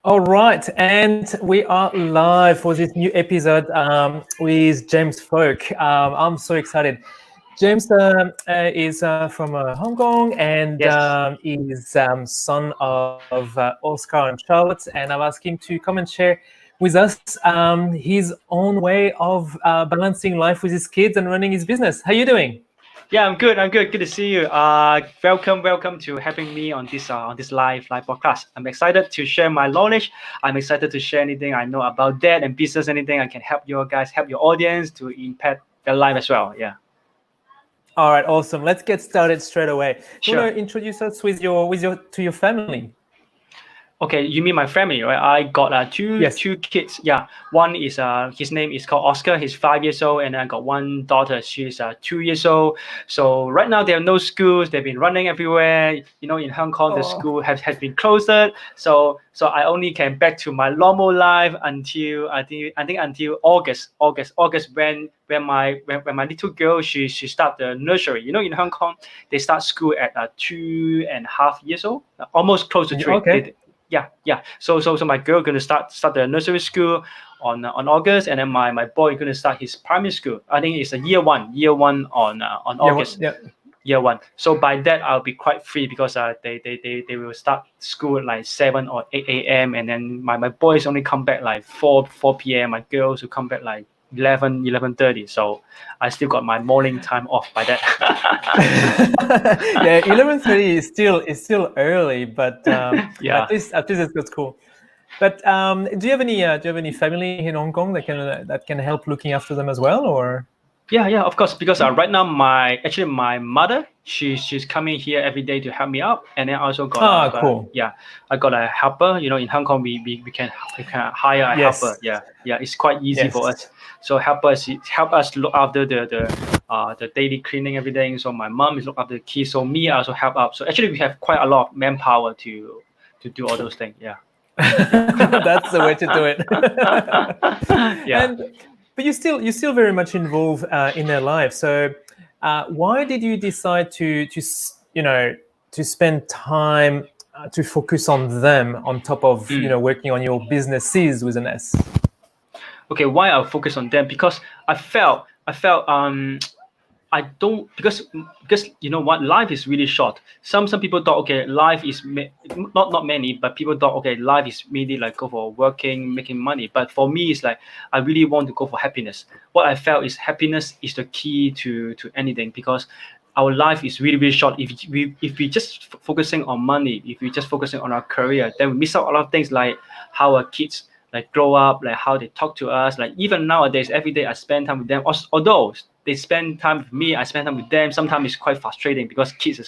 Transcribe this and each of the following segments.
All right, and we are live for this new episode with James Folk. I'm so excited. James is from Hong Kong and Yes. is son of Oscar and Charlotte. And I've asked him to come and share with us his own way of balancing life with his kids and running his business. How you doing? Yeah, I'm good. I'm good. Good to see you. Welcome to having me on this live podcast. I'm excited to share my knowledge. I'm excited to share anything I know about that and business. Anything I can help you guys, help your audience to impact their life as well. Yeah. All right, awesome. Let's get started straight away. Do you Sure. want to introduce us to your family? Okay, you mean my family, right? I got two Yes. two kids. Yeah, one is his name is called Oscar. He's 5 years old, and I got one daughter. She's 2 years old. So right now there are no schools. They've been running everywhere. You know, in Hong Kong, the school has been closed. So I only came back to my normal life until I think until August when my little girl she start the nursery. You know, in Hong Kong they start school at 2.5 years old, almost close to 3. Okay. Yeah. So my girl gonna start the nursery school on August, and then my boy gonna start his primary school. I think it's a year one on August. Yeah. Year one. So by that I'll be quite free because they will start school at like 7 or 8 a.m. and then my boys only come back like 4 p.m. My girls will come back like 11:30. So I still got my morning time off by that. Yeah, 11:30 is still early, but Yeah. at least it's cool. But do you have any family in Hong Kong that can help looking after them as well, or? Yeah, of course. Because right now my mother she's coming here every day to help me out, and then I also got cool. I got a helper. You know, in Hong Kong we can hire a Yes. helper. Yeah, it's quite easy Yes. for us. So help us look after the daily cleaning, everything. So my mom is look after the kids. So me I also help out. So actually we have quite a lot of manpower to do all those things. Yeah. That's the way to do it. Yeah. But you're still very much involved in their life. So why did you decide to spend time to focus on them on top of working on your businesses with an S? Okay, why I focus on them? Because I felt I don't because you know what, life is really short. Some people thought, okay, life is not many, but people thought, okay, life is really like go for working, making money. But for me, it's like I really want to go for happiness. What I felt is happiness is the key to anything, because our life is really short. If we just focusing on money, if we just focusing on our career, then we miss out a lot of things, like how our kids like grow up, like how they talk to us. Like even nowadays, every day I spend time with them. Although they spend time with me, I spend time with them. Sometimes it's quite frustrating because kids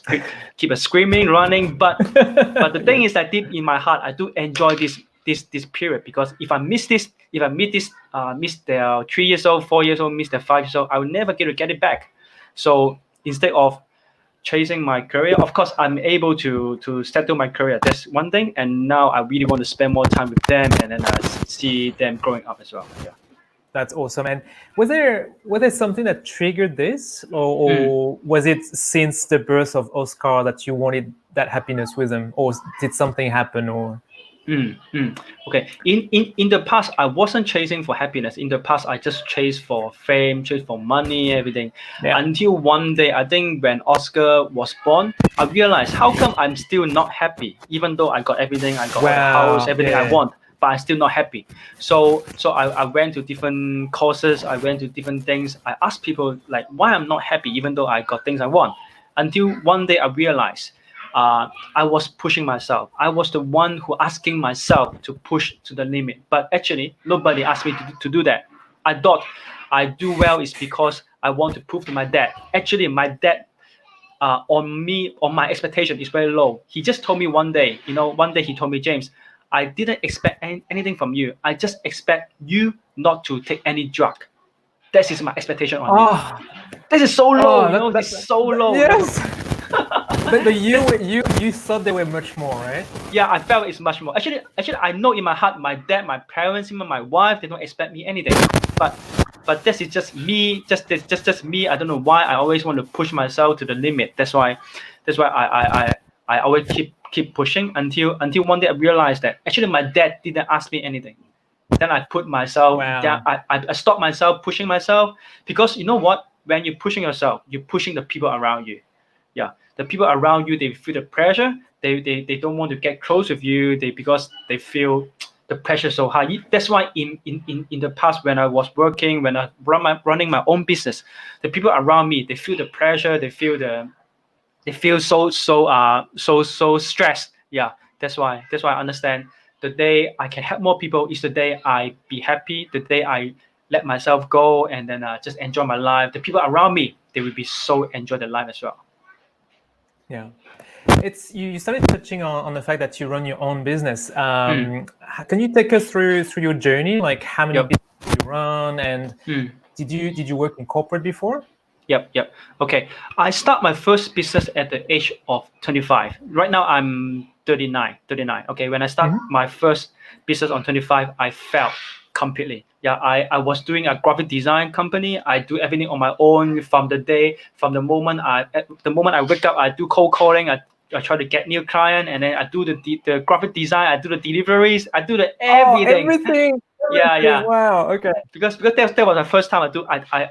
keep screaming, running. But the thing is that deep in my heart, I do enjoy this period, because if I miss their 3 years old, 4 years old, miss their 5 years old, I will never get it back. So instead of chasing my career, of course I'm able to settle my career. That's one thing, and now I really want to spend more time with them, and then see them growing up as well. Yeah. That's awesome. And was there something that triggered this, or was it since the birth of Oscar that you wanted that happiness with him, or did something happen, or? Okay. In the past, I wasn't chasing for happiness. In the past, I just chased for fame, chased for money, everything. Yeah. Until one day, I think when Oscar was born, I realized how come I'm still not happy, even though I got everything, I got the house, everything I want, but I'm still not happy. So I went to different courses, I went to different things. I asked people like why I'm not happy, even though I got things I want. Until one day I realized I was pushing myself. I was the one who asking myself to push to the limit. But actually, nobody asked me to do that. I thought I do well is because I want to prove to my dad. Actually, my dad on my expectation is very low. He just told me one day he told me, James, I didn't expect anything from you. I just expect you not to take any drug. That is my expectation on you. This is so low, that's so low. Yes. But you thought they were much more, right? Yeah, I felt it's much more. Actually, I know in my heart, my dad, my parents, even my wife, they don't expect me anything. But this is just me, just me. I don't know why I always want to push myself to the limit. That's why I always keep keep pushing until one day I realized that actually my dad didn't ask me anything. Then I put myself down. I stopped myself pushing myself, because you know what? When you're pushing yourself, you're pushing the people around you. Yeah, the people around you, they feel the pressure. They don't want to get close with you. Because they feel the pressure so high. That's why in the past, when I was working, when I running my own business, the people around me, they feel the pressure. They feel so stressed. Yeah, that's why I understand. The day I can help more people is the day I be happy. The day I let myself go and then just enjoy my life. The people around me, they will be so enjoy their life as well. Yeah, it's you started touching on the fact that you run your own business. Can you take us through your journey? Like how many businesses you run, and did you work in corporate before? Yep. Okay, I start my first business at the age of 25. Right now I'm 39. Okay, when I start my first business on 25, I failed completely. Yeah, I was doing a graphic design company. I do everything on my own from the moment I wake up. I do cold calling. I try to get new client, and then I do the graphic design. I do the deliveries. I do the everything. Everything. Yeah. Wow. Okay. Because that was the first time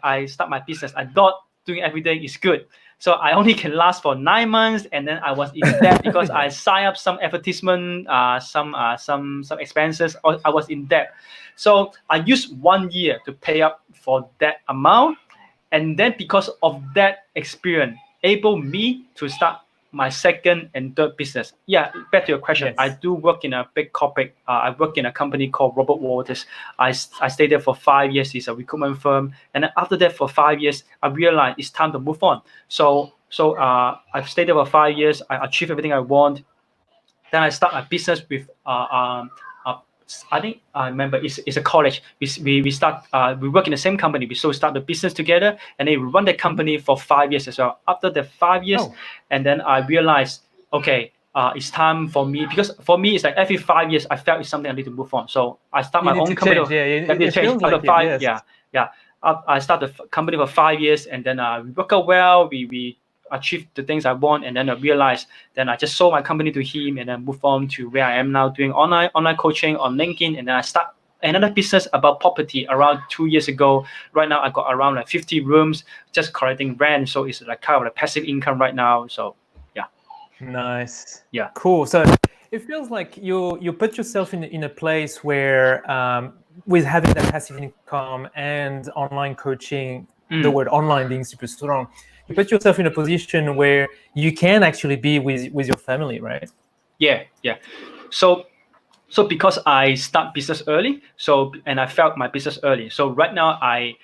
I start my business. I thought doing everything is good. So I only can last for 9 months, and then I was in debt because I signed up some advertisement, some expenses. Or I was in debt. So I used 1 year to pay up for that amount, and then because of that experience, able me to start my second and third business. Yeah, back to your question. Yes. I do work in a big corporate. I work in a company called Robert Walters. I stayed there for 5 years. It's a recruitment firm. And then after that, for 5 years, I realized it's time to move on. So I've stayed there for 5 years. I achieved everything I want. Then I start a business with I think I remember it's a college. We start we work in the same company. We start the business together, and then we run the company for 5 years as well. After the 5 years, and then I realized, okay, it's time for me, because for me it's like every 5 years I felt it's something I need to move on. So I start my own company. It feels like it, yes. Yeah. I start the company for 5 years, and then we work out well. We achieve the things I want, and then I realized, then I just sold my company to him, and then move on to where I am now, doing online coaching on LinkedIn, and then I start another business about property around 2 years ago. Right now I got around like 50 rooms, just collecting rent, so it's like kind of a passive income right now. So yeah. Nice. Yeah. Cool. So it feels like you put yourself in a place where with having that passive income and online coaching, the word online being super strong, you put yourself in a position where you can actually be with your family, right? Yeah. So because I start business early, and I felt my business early. So right now I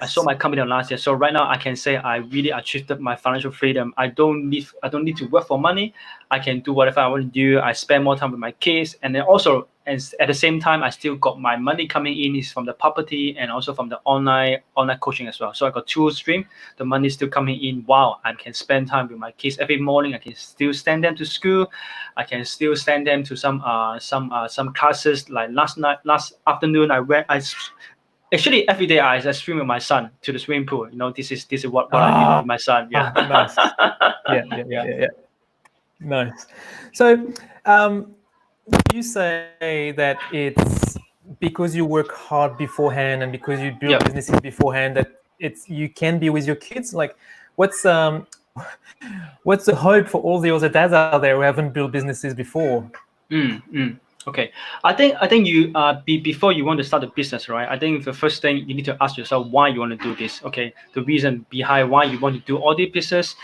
sold my company last year. So right now I can say I really achieved my financial freedom. I don't need to work for money. I can do whatever I want to do. I spend more time with my kids, and then also, and at the same time, I still got my money coming in is from the property and also from the online coaching as well. So I got two streams. The money is still coming in while I can spend time with my kids every morning. I can still send them to school. I can still send them to some classes. Like last afternoon, actually every day I swim with my son to the swimming pool. You know, this is what I did with my son. Yeah. Nice. Yeah. Nice. So, you say that it's because you work hard beforehand and because you build businesses beforehand that you can be with your kids. Like, what's the hope for all the other dads out there who haven't built businesses before? Okay, I think you before you want to start a business, right? I think the first thing you need to ask yourself why you want to do this. Okay, the reason behind why you want to do all the business.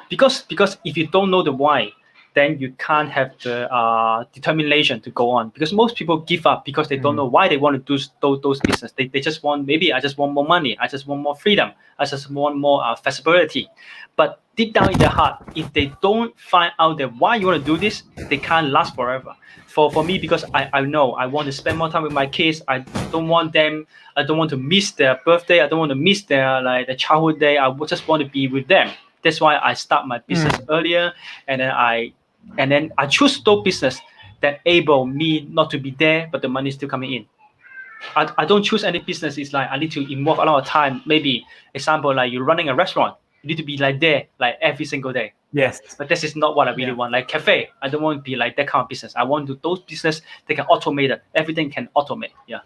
Because if you don't know the why, then you can't have the determination to go on. Because most people give up because they don't know why they want to do those business. They just want, maybe I just want more money. I just want more freedom. I just want more flexibility. But deep down in their heart, if they don't find out that why you want to do this, they can't last forever. For me, because I know I want to spend more time with my kids. I don't want to miss their birthday. I don't want to miss their childhood day. I just want to be with them. That's why I start my business earlier, and then I choose those business that able me not to be there, but the money is still coming in. I don't choose any business. It's like I need to involve a lot of time. Maybe example, like you're running a restaurant. You need to be like there, like every single day. Yes. But this is not what I really want. Like cafe, I don't want to be like that kind of business. I want to those business they can automate it. Everything can automate. Yeah.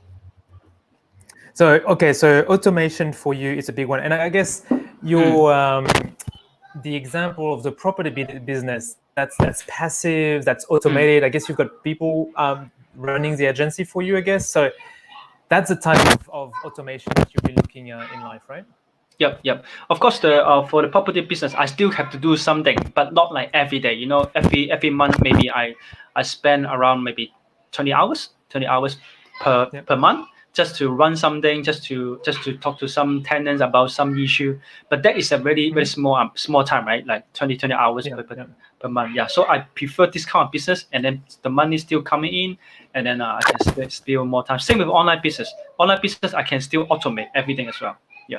So okay, so automation for you is a big one, and I guess your the example of the property business that's passive, that's automated. I guess you've got people running the agency for you. I guess so. That's the type of automation that you'll be looking in life, right? Yep. Of course, the for the property business, I still have to do something, but not like every day. You know, every month maybe I spend around maybe 20 hours per month just to run something, just to talk to some tenants about some issue. But that is a very small time, right? Like 20 hours per month. Yeah. So I prefer this kind of business, and then the money still coming in, and then I can still more time. Same with online business. Online business I can still automate everything as well. Yeah.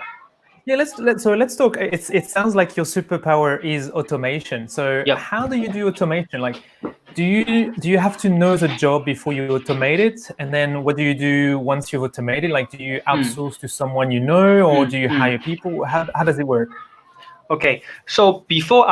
Yeah, let's talk. It sounds like your superpower is automation. So how do you do automation? Like, do you have to know the job before you automate it, and then what do you do once you've automated? Like, do you outsource to someone you know, or do you hire people? How does it work? Okay, so before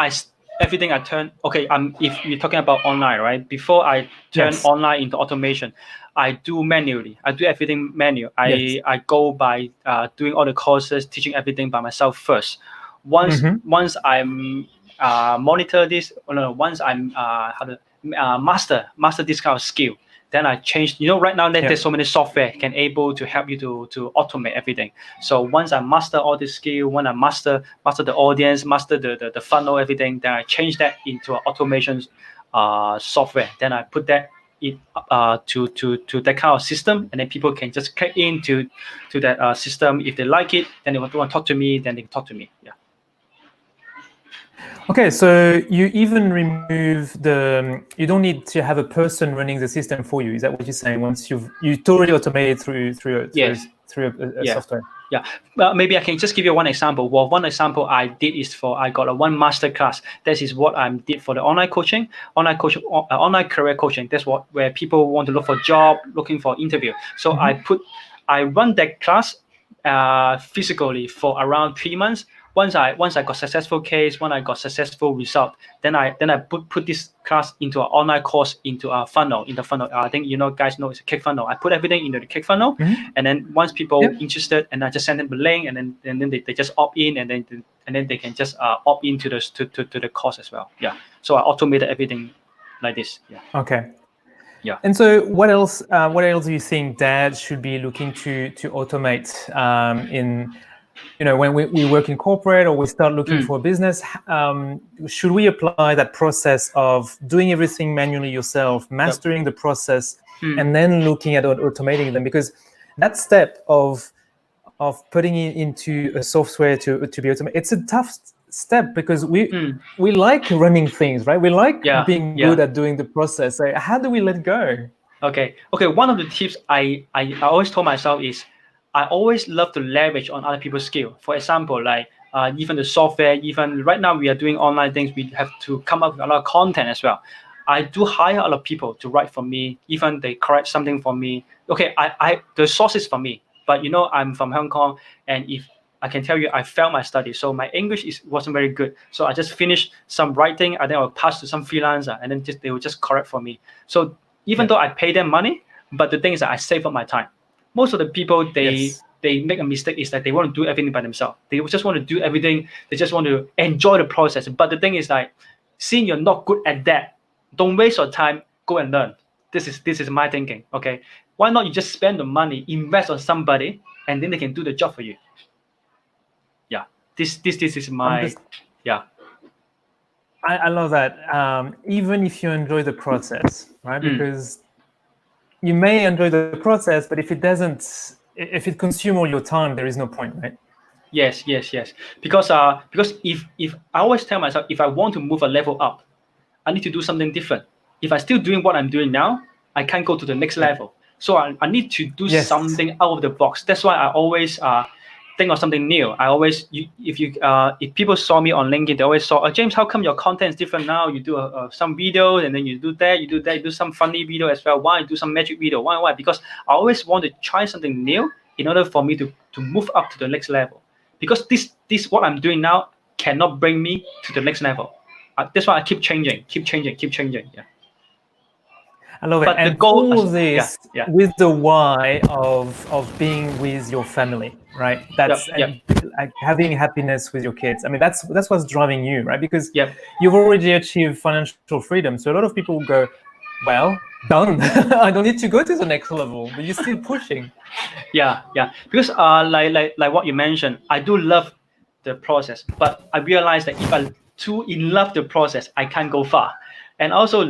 everything I turn if you're talking about online, right? Before I turn online into automation, I do manually. I do everything manual. I go by doing all the courses, teaching everything by myself first. Once I'm monitor this, once I'm master this kind of skill, then I changed. You know, right now there's so many software can able to help you to automate everything. So once I master all this skill, when I master the audience, master the funnel, everything, then I change that into an automation software. Then I put that to that kind of system, and then people can just click into that system. If they like it, then they want to talk to me, then they can talk to me. Yeah. Okay, so you even remove you don't need to have a person running the system for you. Is that what you're saying? Once you totally automate it through a software. Yeah, well, maybe I can just give you one example. Well, one example I did is I got a one master class. This is what I did for the online coaching, online career coaching. That's where people want to look for job, looking for interview. So I run that class physically for around 3 months. Once I got successful case, when I got successful result, then I put this class into an online course into a funnel. In the funnel, I think guys know it's a ClickFunnels. I put everything into the ClickFunnels, and then once people interested, and I just send them the link, and then they just opt in, and then they can just opt into the course as well. Yeah. So I automated everything like this. Yeah. Okay. Yeah. And so, what else do you think dads should be looking to automate in? When we work in corporate or we start looking for a business, should we apply that process of doing everything manually yourself, mastering the process, and then looking at automating them? Because that step of putting it into a software to be automated, it's a tough step because we like running things, right? We like being good at doing the process. So how do we let go? Okay. One of the tips I always told myself is, I always love to leverage on other people's skill. For example, like even the software, even right now we are doing online things, we have to come up with a lot of content as well. I do hire a lot of people to write for me, even they correct something for me. Okay, the source is for me, but I'm from Hong Kong, and if I can tell you, I failed my study, so my English wasn't very good. So I just finished some writing, and then I'll pass to some freelancer, and then they will just correct for me. So even though I pay them money, but the thing is that I save up my time. Most of the people, they make a mistake is that they want to do everything by themselves. They just want to do everything. They just want to enjoy the process. But the thing is, like, seeing you're not good at that, don't waste your time. Go and learn. This is my thinking. Okay, why not you just spend the money, invest on somebody, and then they can do the job for you. Yeah, this is my I love that. Even if you enjoy the process, right? Because you may enjoy the process, but if it consumes all your time, there is no point, right? Yes. Because if I always tell myself, if I want to move a level up, I need to do something different. If I'm still doing what I'm doing now, I can't go to the next level. So I need to do something out of the box. That's why I always think of something new. I always, if people saw me on LinkedIn, they always saw, James, how come your content is different now? You do some videos, and then you do that, you do some funny video as well. Why do some magic video? Why? Because I always want to try something new in order for me to move up to the next level. Because this what I'm doing now, cannot bring me to the next level. That's why I keep changing. Yeah. I love it. But And the goal, all this with the why of being with your family, right? That's and like having happiness with your kids. I mean, that's what's driving you, right? Because you've already achieved financial freedom. So a lot of people go, well, done. I don't need to go to the next level, but you're still pushing. Yeah. Because like what you mentioned, I do love the process, but I realize that if I too in love the process, I can't go far. And also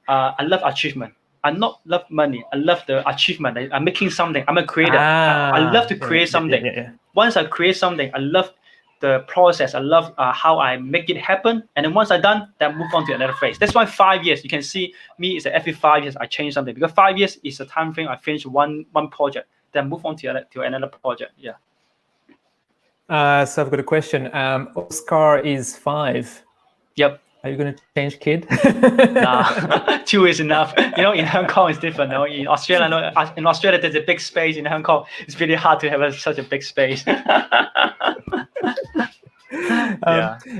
I love achievement. I not love money. I love the achievement. I'm making something. I'm a creator. I love to create something. Once I create something, I love the process. I love how I make it happen. And then once I'm done, then move on to another phase. That's why 5 years. You can see me is that every 5 years I change something, because 5 years is the time frame I finish one project, then move on to another project. Yeah. So I've got a question. Oscar is 5. Yep. Are you going to change kid? Nah, 2 is enough. You know, in Hong Kong it's different. No? In Australia, there's a big space. In Hong Kong, it's really hard to have such a big space.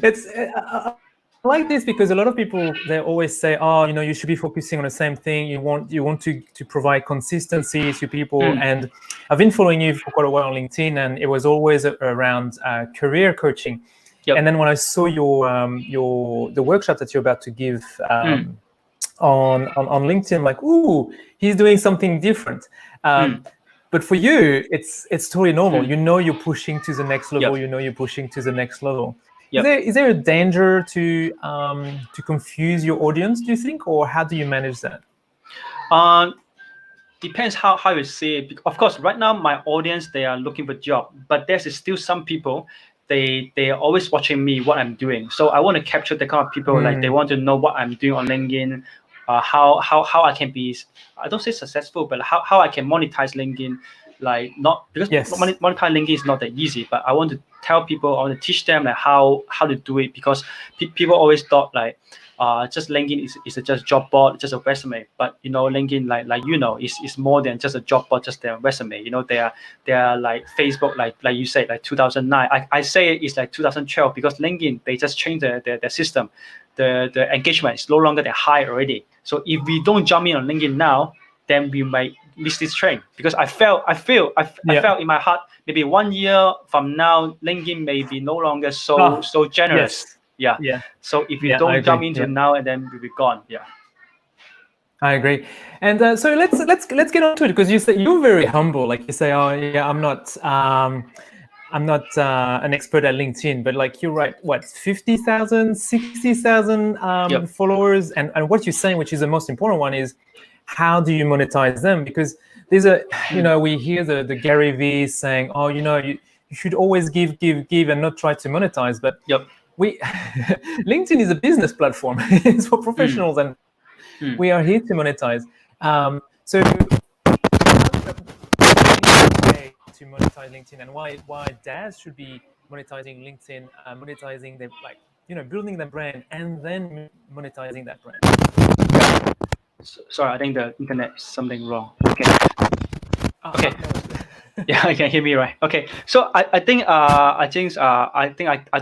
It's I like this because a lot of people, they always say, oh, you know, you should be focusing on the same thing. You want to provide consistency to people. And I've been following you for quite a while on LinkedIn, and it was always around career coaching. And then when I saw the workshop that you're about to give on LinkedIn, I'm like, ooh, he's doing something different. But for you, it's totally normal. You know, you're pushing to the next level. You know, you're pushing to the next level. Is there a danger to confuse your audience, do you think, or how do you manage that? Depends how you see it. Of course, right now my audience, they are looking for a job, but there's still some people. They are always watching me, what I'm doing. So I want to capture the kind of people, like they want to know what I'm doing on LinkedIn, how I can be, I don't say successful, but how I can monetize LinkedIn. Like, not because monetize LinkedIn is not that easy, but I want to tell people, I want to teach them like how to do it, because people always thought like just LinkedIn is just job board, just a resume. But you know, LinkedIn like you know is more than just a job board, just their resume. You know, they are like Facebook, like you said, like 2009. I say it's like 2012 because LinkedIn, they just changed their system. The engagement is no longer that high already. So if we don't jump in on LinkedIn now, then we might miss this train, because I felt in my heart, maybe 1 year from now, LinkedIn may be no longer so generous. So if you don't jump into now, and then we'll be gone. I agree. And so let's get on to it, because you say you're very humble. Like you say, oh yeah, I'm not an expert at LinkedIn, but like you're right, what, 50,000, 60,000 followers, and what you're saying, which is the most important one, is how do you monetize them? Because there's we hear the Gary Vee saying, oh, you know, you should always give and not try to monetize. But LinkedIn is a business platform. It's for professionals, and we are here to monetize. So to monetize LinkedIn, and why dads should be monetizing LinkedIn, monetizing their, like, you know, building their brand and then monetizing that brand. Sorry, I think the internet is something wrong. Okay. Yeah, you can hear me, right? Okay. So I think I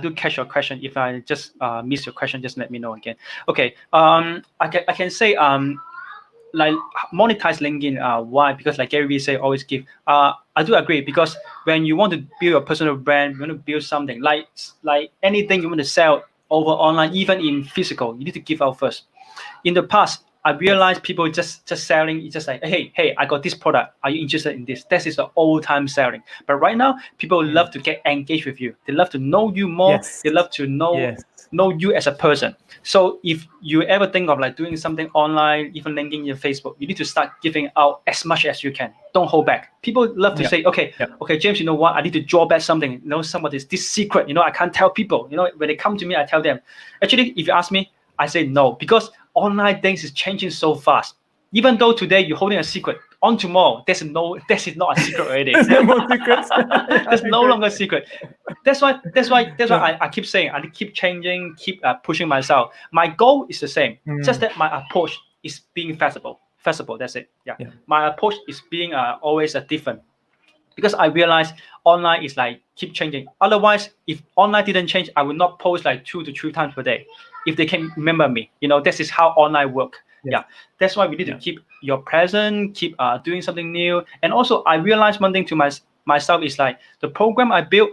do catch your question. If I just miss your question, just let me know again. Okay. I can say like monetize LinkedIn. Why? Because like Gary Vee say, always give. I do agree, because when you want to build a personal brand, you want to build something like anything you want to sell over online, even in physical, you need to give out first. In the past, I realized people just selling, it's just like, hey, I got this product. Are you interested in this? This is the old time selling. But right now, people love to get engaged with you. They love to know you more. They love to know you as a person. So if you ever think of like doing something online, even linking your Facebook, you need to start giving out as much as you can. Don't hold back. People love to say, okay, James, you know what? I need to draw back something. You know, some of this secret, you know, I can't tell people. You know, when they come to me, I tell them. Actually, if you ask me, I say no, because online things is changing so fast. Even though today you're holding a secret, on tomorrow this is not a secret already. There's no more secrets. There's no longer a secret. That's why I keep saying, I keep changing, keep pushing myself. My goal is the same, just that my approach is being flexible. That's it. My approach is being always different. because I realized online is like keep changing. Otherwise, if online didn't change, I would not post like 2 to 3 times per day. If they can remember me, this is how online work. Yes. Yeah, that's why we need to keep your present, keep doing something new. And also, I realized one thing to myself is like the program I built.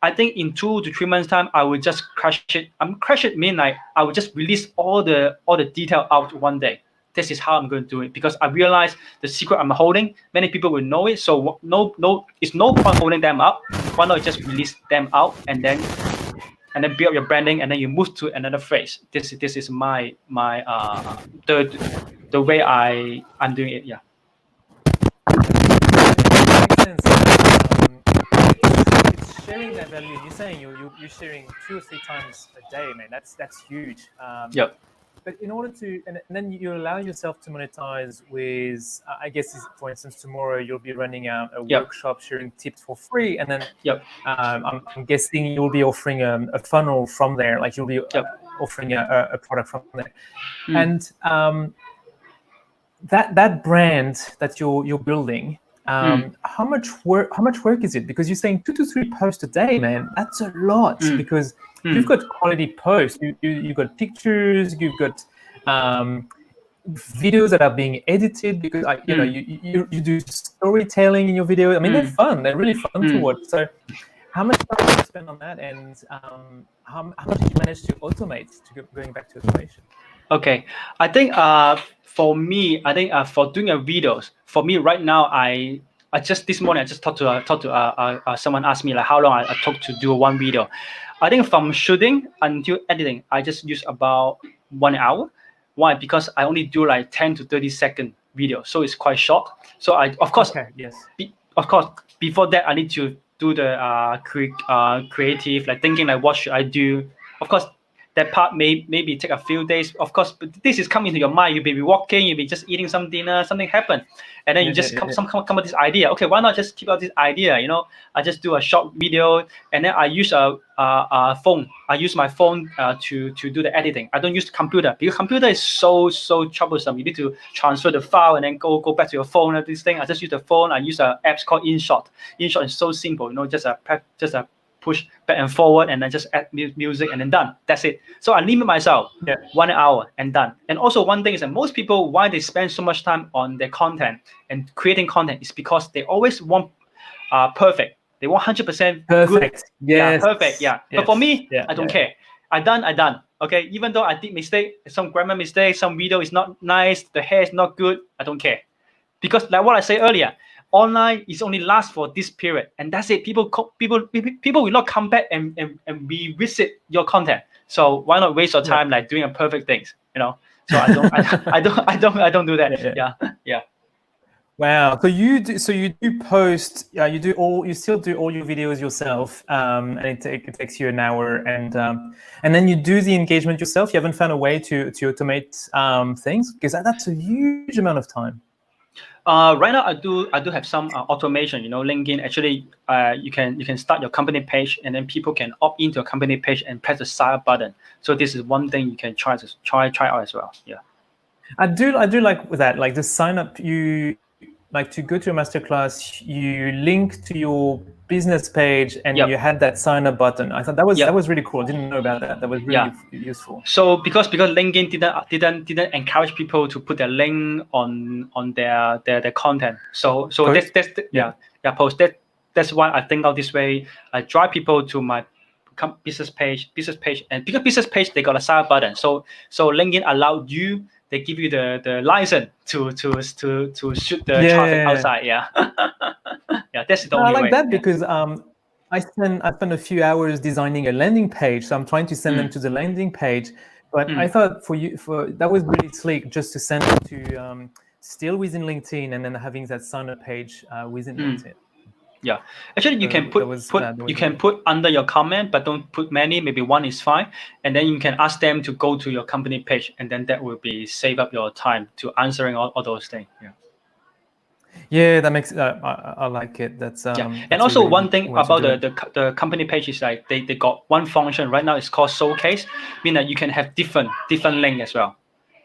I think in 2 to 3 months time, I will just crash it. Crash it mean like I will just release all the detail out one day. This is how I'm going to do it, because I realize the secret I'm holding, many people will know it. So it's no point holding them up. Why not just release them out and then build your branding, and then you move to another phase. This is my the way I'm doing it. Yeah. Makes sense. It's sharing that value. You're saying you're sharing 2 or 3 times a day, man. That's huge. Yep. But in order to, and then you allow yourself to monetize with, I guess, for instance, tomorrow you'll be running a workshop sharing tips for free, and then I'm guessing you'll be offering a funnel from there, like you'll be offering a product from there, and that brand that you're building. How much work is it? Because you're saying 2 to 3 posts a day, man. That's a lot, because you've got quality posts. You've got pictures. You've got videos that are being edited, because you do storytelling in your video. I mean, they're fun. They're really fun to watch. So, how much time do you spend on that, and how much did you manage to automate? Going back to automation. Okay, I think for me, for doing videos, for me right now, I just this morning I just talked to someone asked me like how long I took to do one video. I think from shooting until editing, I just use about 1 hour. Why? Because I only do like 10 to 30-second video, so it's quite short. So of course, before that I need to do the creative, like thinking like what should I do. Of course, that part maybe take a few days. Of course, but this is coming to your mind. You may be walking, you may just eating some dinner, something happen, and then you just come up with this idea. Okay, why not just keep out this idea? I just do a short video, and then I use a phone. I use my phone to do the editing. I don't use the computer, because computer is so troublesome. You need to transfer the file and then go back to your phone and this thing. I just use the phone. I use an app called InShot. InShot is so simple. Just a push back and forward, and then just add music, and then done. That's it. So I limit myself 1 hour and done. And also one thing is that most people, why they spend so much time on their content and creating content, is because they always want perfect. They want 100% perfect. Good. Yes. Perfect. Yeah. But for me, I don't care. I done. Okay. Even though I did mistake, some grammar mistake, some video is not nice, the hair is not good, I don't care. Because like what I said earlier, online is only last for this period, and that's it. People will not come back and revisit your content. So why not waste your time like doing a perfect things? So I don't do that. Yeah. Wow. So you do post. You still do all your videos yourself, and it takes you an hour, and then you do the engagement yourself. You haven't found a way to automate things, because that's a huge amount of time. Right now, I do have some automation. LinkedIn actually, you can start your company page, and then people can opt into a company page and press the sign up button. So this is one thing you can try out as well. Yeah, I do like with that, like the sign up. You like to go to a masterclass, you link to your business page, and you had that sign up button. I thought that was really cool. I didn't know about that. That was really useful. So because LinkedIn didn't encourage people to put their link on their content. So post. That's why I think of this way. I drive people to my business page, and because business page they got a sign up button. So LinkedIn allowed you. They give you the license to shoot the traffic outside. Yeah, that's the only way. I like that because I spend a few hours designing a landing page, so I'm trying to send them to the landing page. But I thought that was really sleek, just to send them to still within LinkedIn, and then having that sign up page within LinkedIn. Yeah, actually, you can put under your comment, but don't put many. Maybe one is fine, and then you can ask them to go to your company page, and then that will be save up your time to answering all those things. Yeah, that makes I like it. That's and also really one thing about the company page is like they got one function right now. It's called showcase, meaning that you can have different link as well.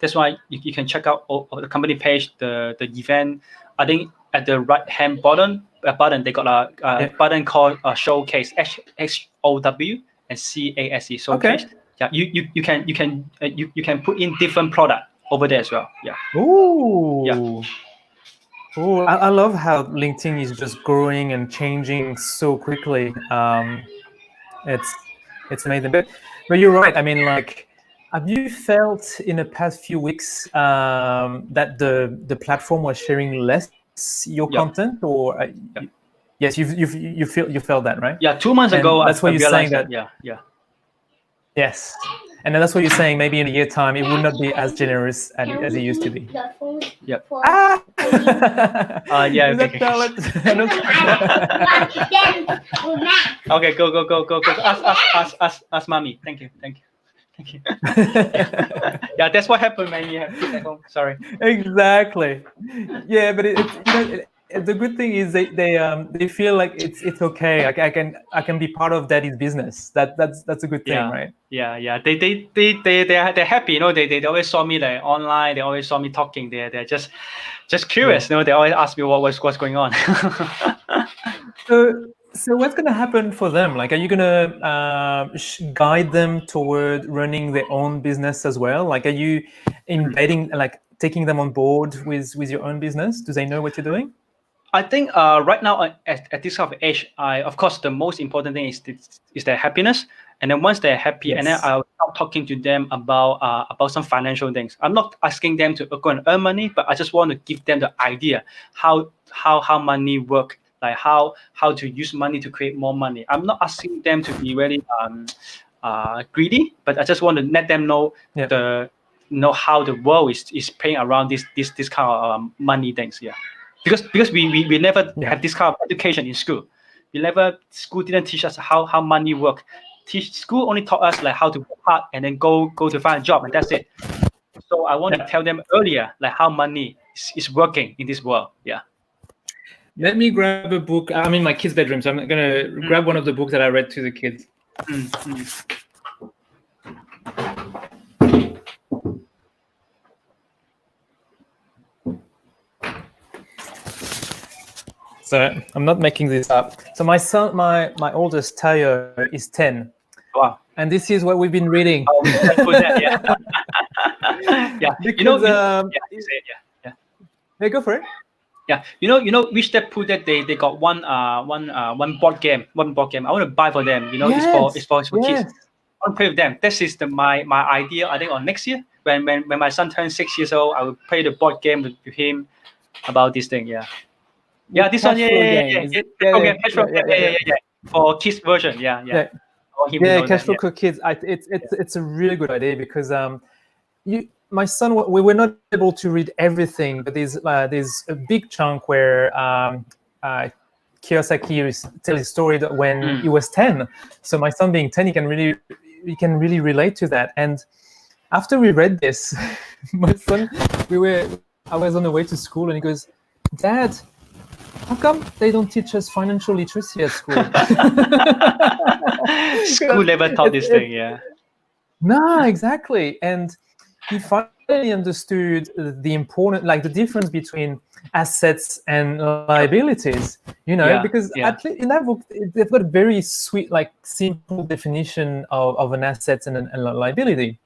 That's why you can check out all the company page, the event. I think at the right hand button, they got a button called Showcase, SHOW and CASE, Showcase. Okay. Yeah, you can put in different product over there as well. Yeah. Ooh. Yeah. Oh, I love how LinkedIn is just growing and changing so quickly. It's amazing. But you're right. I mean, like, have you felt in the past few weeks that the platform was sharing less your Yep. content, or yes, you felt that, right? Yeah, 2 months And ago, that's I what you're saying realized that. that. Yeah. Yes, and then that's what you're saying. Maybe in a year time, it would not be as generous as it used to be. Yep. Ah! Yeah. Is that Charlotte? Okay, go. Ask mommy. Thank you. Yeah, that's what happened when you have kids at home. Sorry. Exactly. Yeah, but the good thing is they feel like it's okay. I can be part of daddy's business. That's a good thing, right? Yeah. They're happy. You know, they always saw me like online. They always saw me talking. They're just curious. Yeah. You know, they always ask me what's going on. So what's gonna happen for them? Like, are you gonna guide them toward running their own business as well? Like, are you embedding, like, taking them on board with your own business? Do they know what you're doing? I think right now at this kind of age, of course the most important thing is their happiness. And then once they're happy, and then Yes. I'll start talking to them about some financial things. I'm not asking them to go and earn money, but I just want to give them the idea how money work, like how to use money to create more money. I'm not asking them to be really greedy, but I just want to let them know how the world is playing around this kind of money things. Yeah. Because we never had this kind of education in school. School didn't teach us how money work. School only taught us like how to work hard and then go to find a job, and that's it. So I want to tell them earlier like how money is working in this world. Yeah. Let me grab a book. I'm in my kids' bedroom, so I'm gonna grab one of the books that I read to the kids. So I'm not making this up. So my son, my oldest Tayo, is 10. Wow. And this is what we've been reading. Yeah. Yeah. Because, Yeah, go for it. Yeah, you know, Rich Dad Poor Dad, they got one board game. I want to buy for them. You know, it's for kids. I want to play with them. This is my idea. I think on next year when my son turns 6 years old, I will play the board game with him about this thing. Yeah. Yeah, this one. Yeah. For kids version. Yeah. Cashflow for Kids. It's a really good idea because my son, we were not able to read everything, but there's a big chunk where Kiyosaki tells his story that when he was 10. So my son being 10, he can really relate to that. And after we read this, my son, I was on the way to school, and he goes, "Dad, how come they don't teach us financial literacy at school?" School never taught this thing, yeah. No, exactly. And he finally understood the difference between assets and liabilities, because in that book, they've got a very sweet, like, simple definition of an asset and a liability.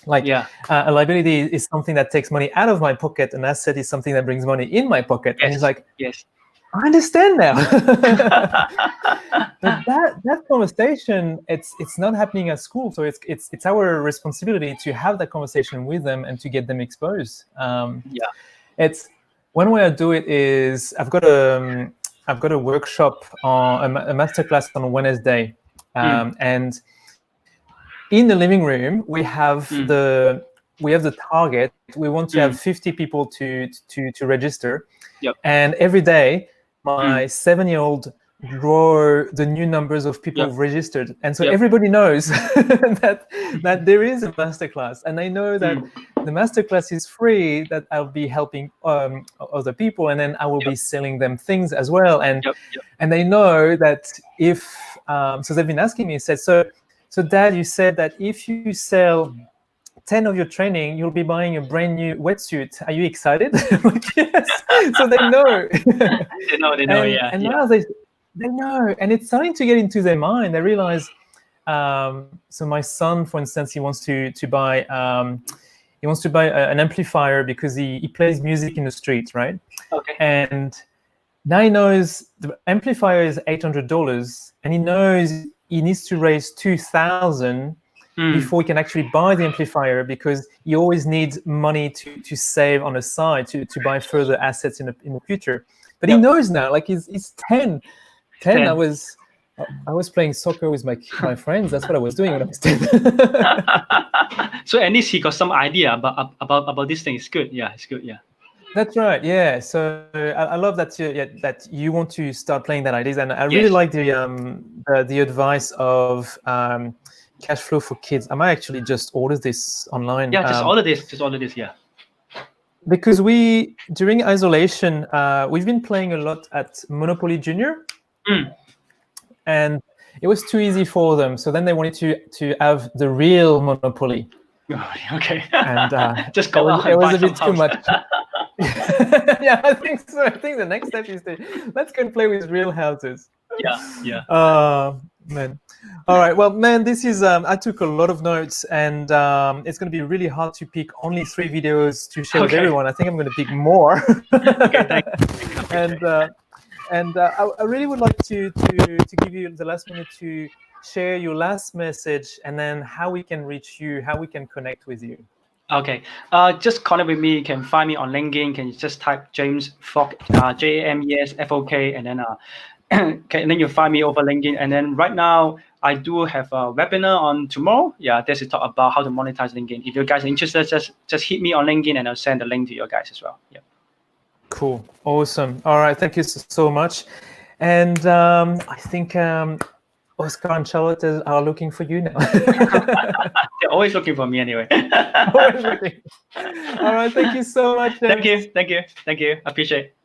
Like, a liability is something that takes money out of my pocket. An asset is something that brings money in my pocket. And he's like, yes. I understand now. But that conversation, it's not happening at school, so it's our responsibility to have that conversation with them and to get them exposed. It's one way I do it is I've got a workshop on a masterclass on Wednesday, and in the living room we have the target. We want to have 50 people to register, and every day my 7-year-old draw the new numbers of people who've registered, and so everybody knows that there is a masterclass, and they know that the masterclass is free, that I'll be helping other people, and then I will be selling them things as well, and they know that if so they've been asking me, said, so Dad, you said that if you sell 10 of your training, you'll be buying a brand new wetsuit. Are you excited? Like, yes. So they know. They know, And now they know, and it's starting to get into their mind. They realize. So my son, for instance, he wants to buy an amplifier because he plays music in the street, right? Okay. And now he knows the amplifier is $800, and he knows he needs to raise $2,000 before he can actually buy the amplifier, because he always needs money to save on the side to buy further assets in the future. But he knows now, like he's 10. I was playing soccer with my friends. That's what I was doing when I was 10. So at least he got some idea about this thing. It's good. Yeah, it's good. Yeah. That's right. Yeah. So I love that that you want to start playing that ideas, and I really like the advice of cash flow for kids. I might actually just order this online. Yeah, just order this. Just order this. Yeah. Because during isolation, we've been playing a lot at Monopoly Junior. And it was too easy for them. So then they wanted to have the real Monopoly. Okay. And just go out. It was a bit too much. Yeah, I think so. I think the next step is let's go and play with real houses. Yeah. Man. All right. Well, man, this is I took a lot of notes, and it's going to be really hard to pick only 3 videos to share with everyone. I think I'm going to pick more. Okay, thank you. And I really would like to give you the last minute to share your last message, and then how we can reach you, how we can connect with you. Okay. Just connect with me. You can find me on LinkedIn. Can you just type James Fok, JamesFok, and then and then you'll find me over LinkedIn. And then right now, I do have a webinar on tomorrow. Yeah, this is talk about how to monetize LinkedIn. If you guys are interested, just hit me on LinkedIn, and I'll send the link to you guys as well. Yeah. Cool. Awesome. All right. Thank you so much. And I think Oscar and Charlotte are looking for you now. They're always looking for me anyway. Always looking. All right. Thank you so much. Thank you. Appreciate it.